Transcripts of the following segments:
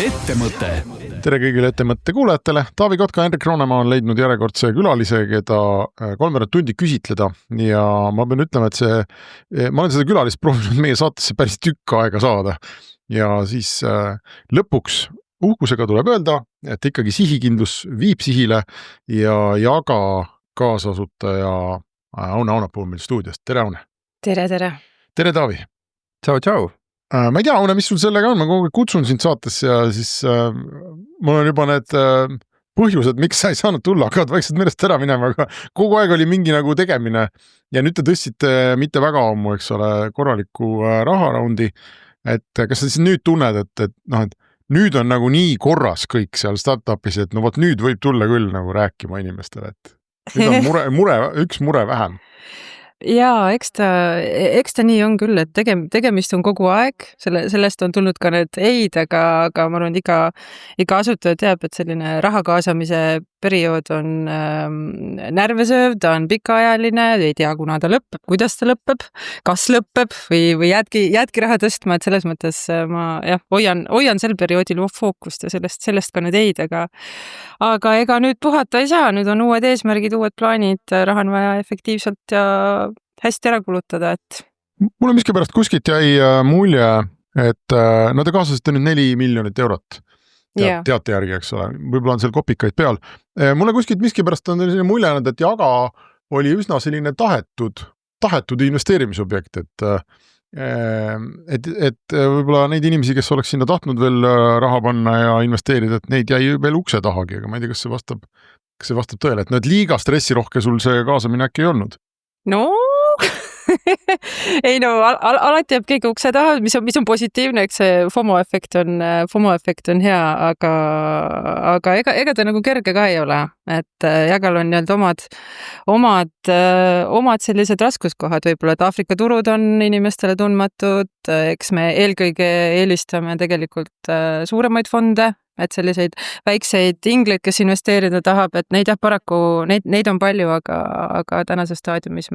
Ettemõte. Tere kõigile Ettemõtte kuulajatele. Taavi Kotka, Hendrik Roonemaa on leidnud järjekordse külalise, keda 3 tundi küsitleda ja ma pean ütlema, et ma olen seda külalist proovinud meie saatesse päris tükk aega saada ja siis lõpuks uhkusega tuleb öelda, et ikkagi sihikindlus viib sihile ja Jaga kaasasutaja Aune Aunapuu meil stuudiost. Tere, Aune! Tere! Tere, Taavi! Tšau! Ma ei tea, Aune, mis sul sellega on? Ma kogu aeg kutsun sind saatesse ja siis mul on juba need põhjused, miks sa ei saanud tulla, hakkavad vaikselt meelest ära minema, aga kogu aeg oli mingi nagu tegemine ja nüüd te tõstsite mitte väga ammu, eks ole, korraliku raharaundi. Et kas sa siis nüüd tunned, et nüüd on nagu nii korras kõik seal startupis, et no vot nüüd võib tulla küll nagu rääkima inimestele, et nüüd on üks mure vähem. Jaa, eks ta nii on küll, et tegemist on kogu aeg, sellest on tulnud ka need eid, aga ma arvan, iga asutaja teab, et selline raha kaasamise periood on närvesööv, ta on pikaajaline, ei tea, kuna ta lõpeb, kuidas ta lõpeb, kas lõpeb või jäädki raha tõstma, et selles mõttes ma hoian sel perioodil fookust ja sellest ka need eid, aga ega nüüd puhata ei saa, nüüd on uued eesmärgid, uued plaanid, raha on vaja efektiivselt ja hästi ära kulutada, et... Mulle miskipärast kuskilt jäi mulje, et te kaasasite nüüd 4 miljonit eurot teate järgi, eks ole. Võib-olla on seal kopikaid peal. Mulle kuskilt miskipärast on selline mulje, et Jaga oli üsna selline tahetud investeerimisobjekt, et võib-olla neid inimesi, kes oleks sinna tahtnud veel raha panna ja investeerida, et neid jäi veel ukse tahagi, aga ma ei tea, kas see vastab tõele, et liiga stressirohke sul see kaasamine äkki ei olnud? No... ei no, alati jääb keegi ukse taha, mis on positiivne, eks see FOMO-efekt on hea, aga ega ta nagu kerge ka ei ole, et Jagal on omad sellised raskuskohad, võib-olla, et Aafrika turud on inimestele tundmatud, eks me eelkõige eelistame tegelikult suuremaid fonde, et selliseid väikseid ingleid, kes investeerida tahab, et neid paraku, neid on palju, aga tänases staadiumis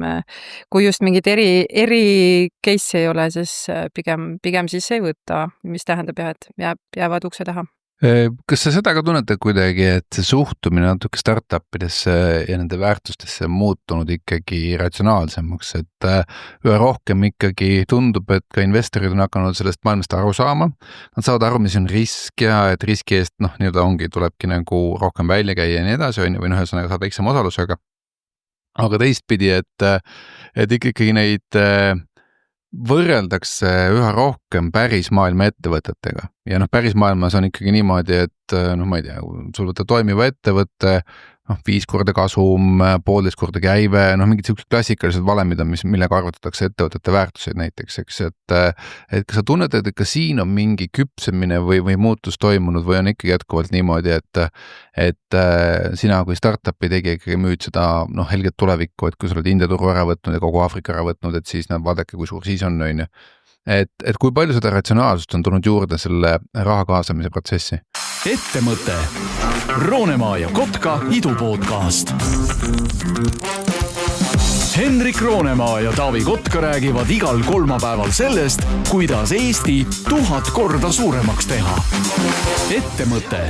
kui just mingid eri case ei ole, siis pigem siis ei võta, mis tähendab et jäävad ukse taha. Kas sa seda ka tunnete kuidagi, et see suhtumine natuke startupidesse ja nende väärtustesse on muutunud ikkagi ratsionaalsemaks, et üha rohkem ikkagi tundub, et ka investorid on hakanud sellest maailmast aru saama. Nad saavad aru, mis on risk ja et riski eest tulebki nagu rohkem välja käia ja nii edasi, või ühesõnaga saad väiksema osalusega. Aga teistpidi, et ikkagi neid võrreldakse üha rohkem päris maailma ettevõtetega ja päris maailmas on ikkagi niimoodi, et ma ei tea, sul võtta toimiva ettevõtte 5 korda kasum, 1,5 korda käive, mingid sellised klassikalised valemid on, millega arvutatakse ettevõtete väärtuseid näiteks, eks, et kas sa tunned, et ka siin on mingi küpsemine või muutus toimunud või on ikkagi jätkuvalt niimoodi, et sina kui startupi tegi ikkagi müüd seda helget tulevikku, et kui sa oled India turu ära võtnud ja kogu Aafrika ära võtnud, et siis vaadake, kui suur siis on. Et kui palju seda ratsionaalsust on tulnud juurde selle raha kaasamise protsessi? Ettemõte. Roonemaa ja Kotka idupodcast. Hendrik Roonemaa ja Taavi Kotka räägivad igal kolmapäeval sellest, kuidas Eesti 1000 korda suuremaks teha. Ettemõte.